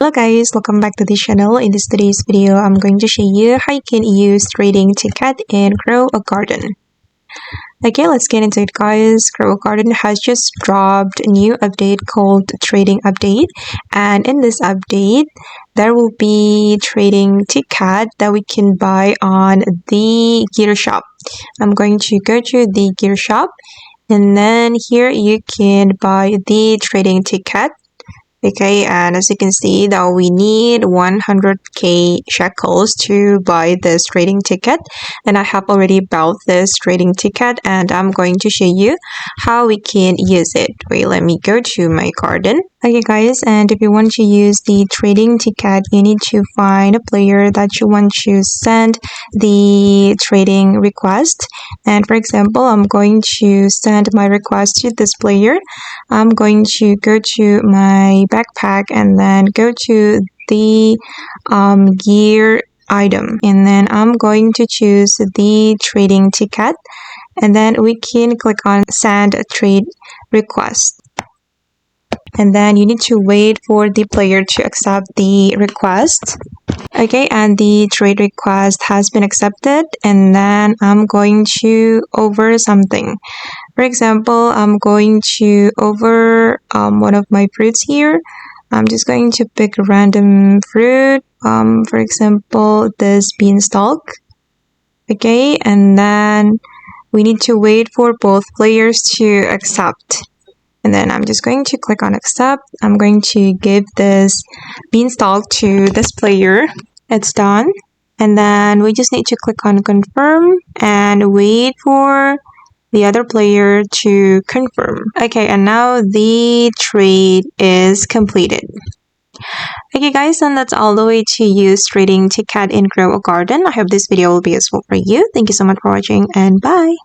Hello guys, welcome back to the channel. In today's video, I'm going to show you how you can use trading ticket and grow a garden. Okay, let's get into it guys. Grow a Garden has just dropped a new update called Trading Update, and in this update, there will be trading ticket that we can buy on the gear shop. I'm going to go to the gear shop, and then here you can buy the trading ticket. Okay, and as you can see that we need 100k shekels to buy this trading ticket, and I have already bought this trading ticket and I'm going to show you how we can use it. Wait, let me go to my garden. Okay guys, and if you want to use the trading ticket, you need to find a player that you want to send the trading request. And for example, I'm going to send my request to this player. I'm going to go to my backpack and then go to the gear item, and then I'm going to choose the trading ticket, and then we can click on send a trade request. And then you need to wait for the player to accept the request. Okay, and the trade request has been accepted, and then I'm going to over something. For example, I'm going to over one of my fruits here. I'm just going to pick a random fruit. For example, this beanstalk. Okay, and then we need to wait for both players to accept. And then I'm just going to click on accept. I'm going to give this beanstalk to this player. It's done. And then we just need to click on confirm and wait for the other player to confirm. Okay, and now the trade is completed. Okay guys, and that's all the way to use trading ticket in Grow a Garden. I hope this video will be useful for you. Thank you so much for watching, and bye!